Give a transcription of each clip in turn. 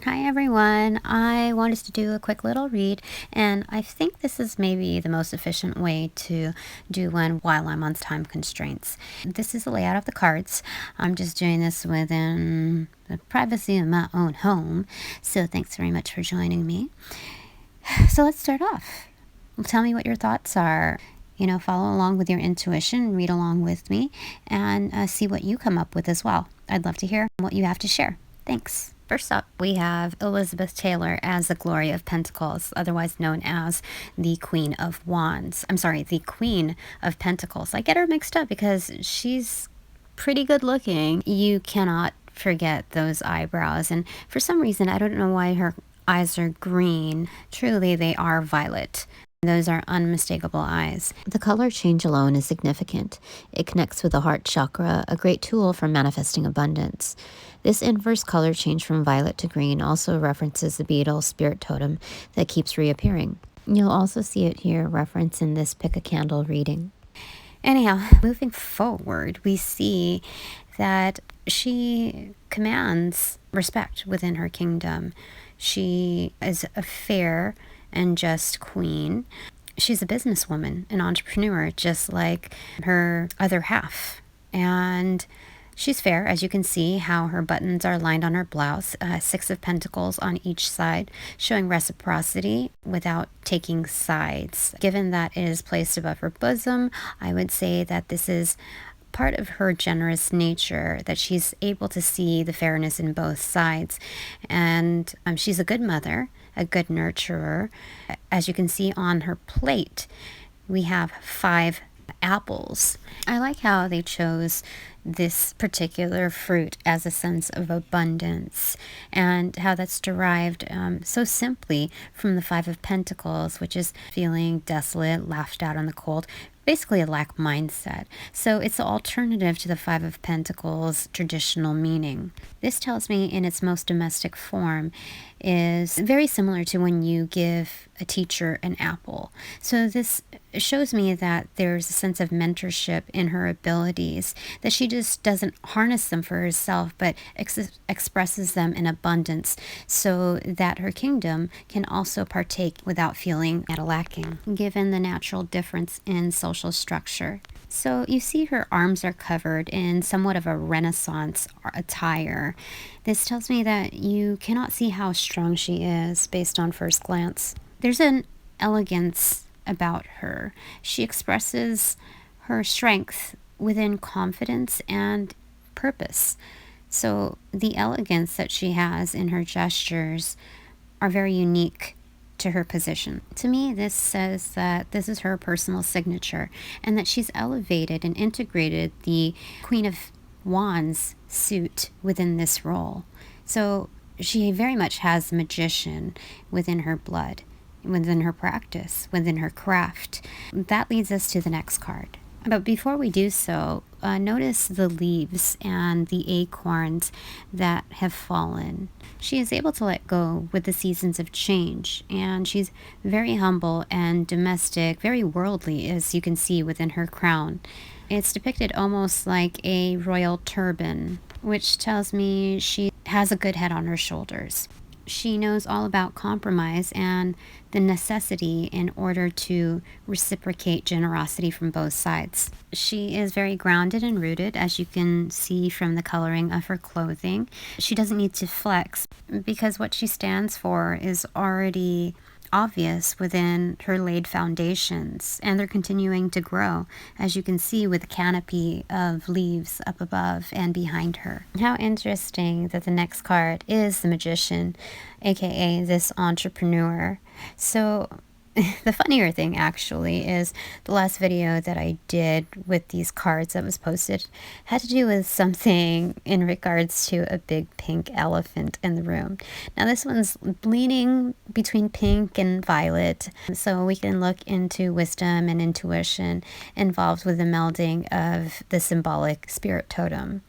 Hi everyone, I wanted to do a quick little read, and I think this is maybe the most efficient way to do one while I'm on time constraints. This is the layout of the cards. I'm just doing this within the privacy of my own home, so thanks very much for joining me. So let's start off. Tell me what your thoughts are. Follow along with your intuition, read along with me, and see what you come up with as well. I'd love to hear what you have to share. Thanks. First up, we have Elizabeth Taylor as the Glory of Pentacles, otherwise known as the Queen of Wands. I'm sorry, the Queen of Pentacles. I get her mixed up because she's pretty good looking. You cannot forget those eyebrows, and for some reason, I don't know why her eyes are green. Truly, they are violet. Those are unmistakable eyes. The color change alone is significant. It connects with the heart chakra, a great tool for manifesting abundance. This inverse color change from violet to green also references the beetle spirit totem that keeps reappearing. You'll also see it here referenced in this pick a candle reading. Anyhow, moving forward, we see that she commands respect within her kingdom. She is a fair and just queen. She's a businesswoman, an entrepreneur, just like her other half. And she's fair, as you can see how her buttons are lined on her blouse, 6 of Pentacles on each side, showing reciprocity without taking sides. Given that it is placed above her bosom, I would say that this is part of her generous nature, that she's able to see the fairness in both sides. And she's a good mother, a good nurturer. As you can see on her plate, we have 5 apples. I like how they chose this particular fruit as a sense of abundance, and how that's derived so simply from the 5 of Pentacles, which is feeling desolate, laughed out on the cold, basically a lack mindset. So it's the alternative to the 5 of Pentacles traditional meaning. This tells me in its most domestic form is very similar to when you give a teacher an apple. So this shows me that there's a sense of mentorship in her abilities, that she just doesn't harness them for herself, but expresses them in abundance so that her kingdom can also partake without feeling at a lacking, given the natural difference in social structure. So you see her arms are covered in somewhat of a Renaissance attire. This tells me that you cannot see how strong she is based on first glance. There's an elegance about her. She expresses her strength within confidence and purpose. So the elegance that she has in her gestures are very unique to her position. To me, this says that this is her personal signature, and that she's elevated and integrated the Queen of Wands suit within this role. So she very much has magician within her blood, within her practice, within her craft. That leads us to the next card. But before we do so, notice the leaves and the acorns that have fallen. She is able to let go with the seasons of change, and she's very humble and domestic, very worldly, as you can see within her crown. It's depicted almost like a royal turban, which tells me she has a good head on her shoulders. She knows all about compromise and the necessity in order to reciprocate generosity from both sides. She is very grounded and rooted, as you can see from the coloring of her clothing. She doesn't need to flex because what she stands for is already obvious within her laid foundations, and they're continuing to grow, as you can see with the canopy of leaves up above and behind her. How interesting that the next card is the Magician, aka this entrepreneur. So the funnier thing actually is the last video that I did with these cards that was posted had to do with something in regards to a big pink elephant in the room. Now this one's leaning between pink and violet, so we can look into wisdom and intuition involved with the melding of the symbolic spirit totem.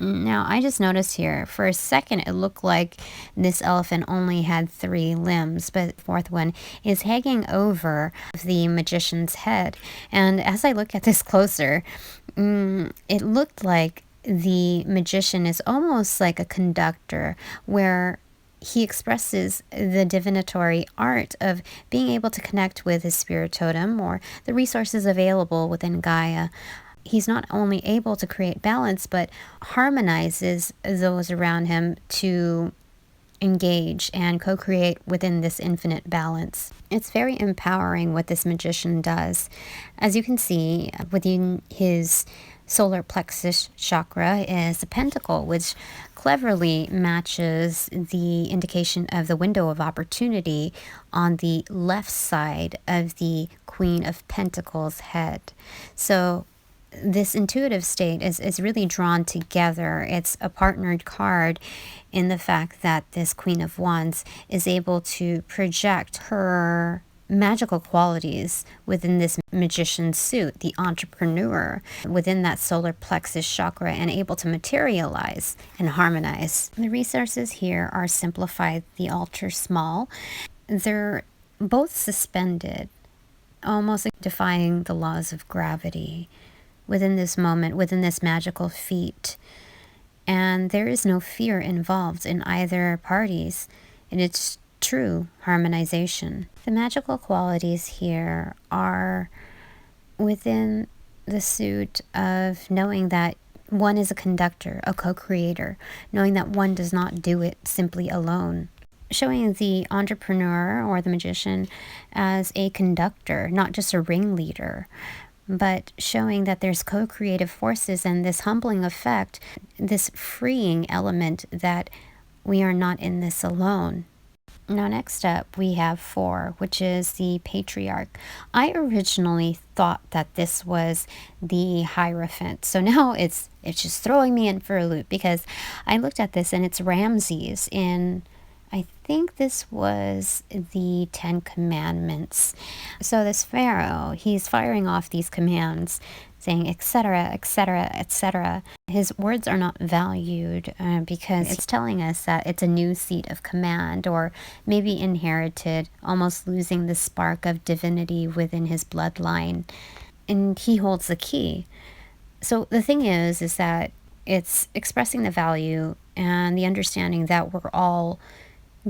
Now, I just noticed here, for a second, it looked like this elephant only had 3 limbs, but the 4th one is hanging over the magician's head. And as I look at this closer, it looked like the magician is almost like a conductor, where he expresses the divinatory art of being able to connect with his spirit totem or the resources available within Gaia. He's not only able to create balance, but harmonizes those around him to engage and co-create within this infinite balance. It's very empowering what this magician does. As you can see, within his solar plexus chakra is a pentacle, which cleverly matches the indication of the window of opportunity on the left side of the Queen of Pentacles head. So this intuitive state is really drawn together. It's a partnered card in the fact that this Queen of Wands is able to project her magical qualities within this magician's suit, the entrepreneur, within that solar plexus chakra, and able to materialize and harmonize. The resources here are simplified, the ultra small. They're both suspended, almost like defying the laws of gravity within this moment, within this magical feat. And there is no fear involved in either parties, and it's true harmonization. The magical qualities here are within the suit of knowing that one is a conductor, a co-creator, knowing that one does not do it simply alone. Showing the entrepreneur or the magician as a conductor, not just a ringleader, but showing that there's co-creative forces and this humbling effect, this freeing element that we are not in this alone. Now next up we have 4, which is the Patriarch. I originally thought that this was the Hierophant, so now it's just throwing me in for a loop, because I looked at this and it's Ramses in, I think this was the 10 Commandments. So this Pharaoh, he's firing off these commands, saying etc., etc., etc. His words are not valued because it's telling us that it's a new seat of command, or maybe inherited, almost losing the spark of divinity within his bloodline. And he holds the key. So the thing is that it's expressing the value and the understanding that we're all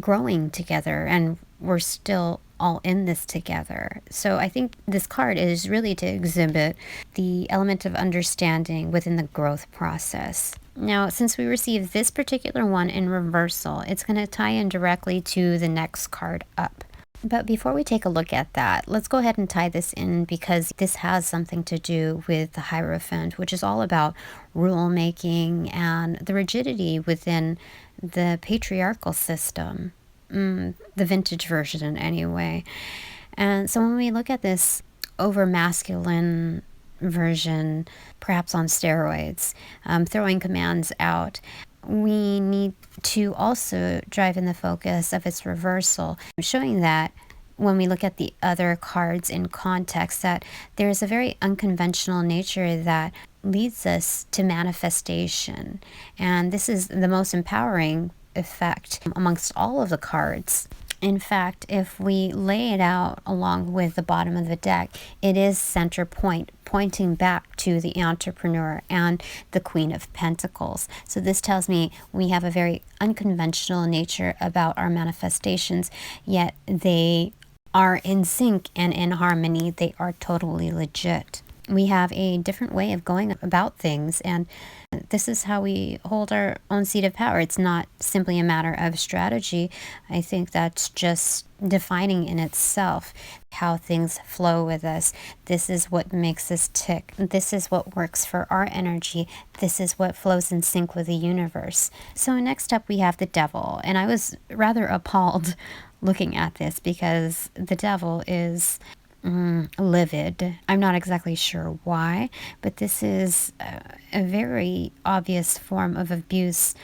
growing together and we're still all in this together. So I think this card is really to exhibit the element of understanding within the growth process. Now, since we received this particular one in reversal, it's going to tie in directly to the next card up. But before we take a look at that, let's go ahead and tie this in, because this has something to do with the Hierophant, which is all about rule making and the rigidity within the patriarchal system, the vintage version anyway. And so when we look at this over masculine version, perhaps on steroids, throwing commands out, we need to also drive in the focus of its reversal, showing that when we look at the other cards in context, that there is a very unconventional nature that leads us to manifestation. And this is the most empowering effect amongst all of the cards. In fact, if we lay it out along with the bottom of the deck, it is center point, pointing back to the entrepreneur and the Queen of Pentacles. So this tells me we have a very unconventional nature about our manifestations, yet they are in sync and in harmony. They are totally legit. We have a different way of going about things, and this is how we hold our own seat of power. It's not simply a matter of strategy. I think that's just defining in itself how things flow with us. This is what makes us tick. This is what works for our energy. This is what flows in sync with the universe. So next up we have the Devil, and I was rather appalled looking at this because the Devil is livid. I'm not exactly sure why, but this is a very obvious form of abuse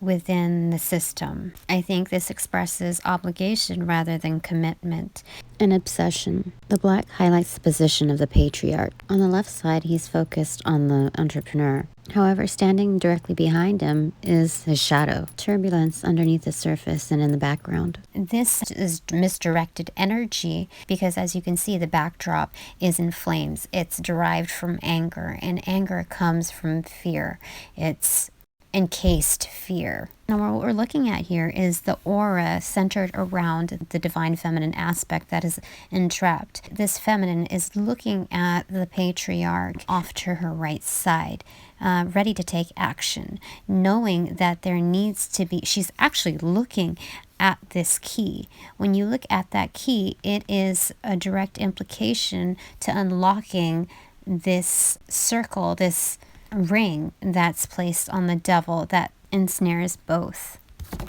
within the system. I think this expresses obligation rather than commitment. An obsession. The black highlights the position of the Patriarch. On the left side, he's focused on the entrepreneur. However, standing directly behind him is his shadow. Turbulence underneath the surface and in the background. This is misdirected energy because, as you can see, the backdrop is in flames. It's derived from anger, and anger comes from fear. It's encased fear. Now, what we're looking at here is the aura centered around the divine feminine aspect that is entrapped. This feminine is looking at the patriarch off to her right side, ready to take action, knowing that there needs to be, she's actually looking at this key. When you look at that key, it is a direct implication to unlocking this circle, this ring that's placed on the devil that ensnares both.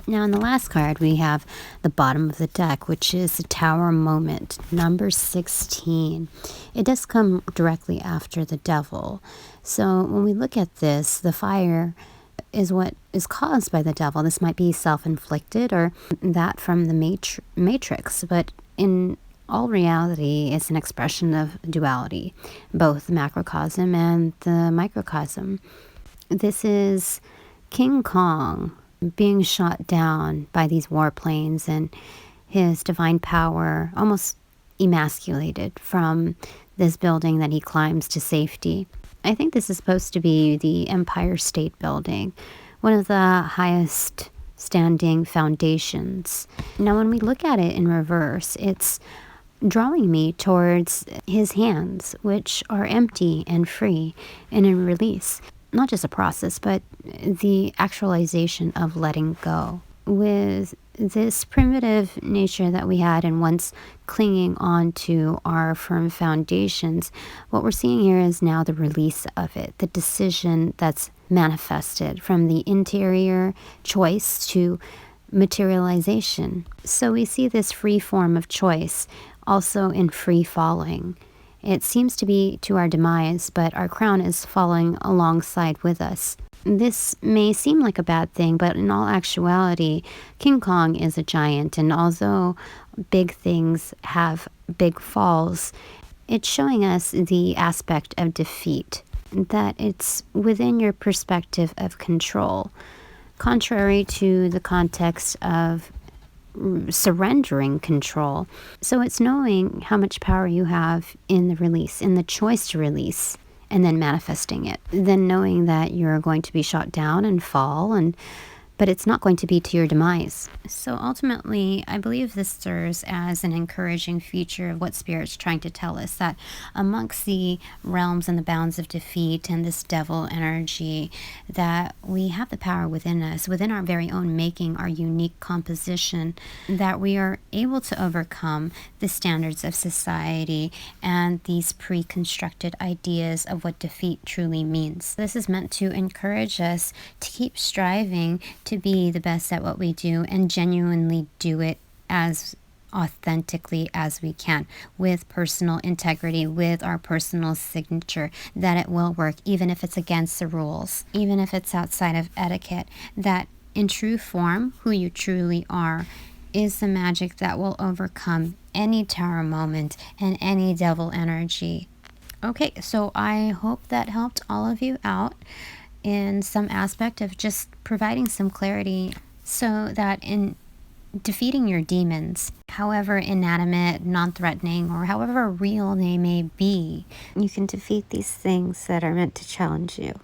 Now, in the last card, we have the bottom of the deck, which is the Tower moment, number 16. It does come directly after the devil. So when we look at this, the fire is what is caused by the devil. This might be self-inflicted or that from the matrix, but in all reality, it's an expression of duality, both the macrocosm and the microcosm. This is King Kong being shot down by these warplanes and his divine power almost emasculated from this building that he climbs to safety. I think this is supposed to be the Empire State Building, one of the highest standing foundations. Now, when we look at it in reverse, it's drawing me towards his hands, which are empty and free and in release. Not just a process, but the actualization of letting go. With this primitive nature that we had and once clinging on to our firm foundations, what we're seeing here is now the release of it, the decision that's manifested from the interior choice to materialization. So we see this free form of choice also in free falling. It seems to be to our demise, but our crown is falling alongside with us. This may seem like a bad thing, but in all actuality, King Kong is a giant, and although big things have big falls, it's showing us the aspect of defeat, that it's within your perspective of control, contrary to the context of surrendering control. So it's knowing how much power you have in the release, in the choice to release, and then manifesting it. Then knowing that you're going to be shot down and fall, but it's not going to be to your demise. So ultimately, I believe this serves as an encouraging feature of what Spirit's trying to tell us, that amongst the realms and the bounds of defeat and this devil energy, that we have the power within us, within our very own making, our unique composition, that we are able to overcome the standards of society and these pre-constructed ideas of what defeat truly means. This is meant to encourage us to keep striving to be the best at what we do and genuinely do it as authentically as we can, with personal integrity, with our personal signature, that it will work even if it's against the rules, even if it's outside of etiquette, that in true form, who you truly are is the magic that will overcome any tower moment and any devil energy. Okay, so I hope that helped all of you out in some aspect of just providing some clarity, so that in defeating your demons, however inanimate, non-threatening, or however real they may be, you can defeat these things that are meant to challenge you.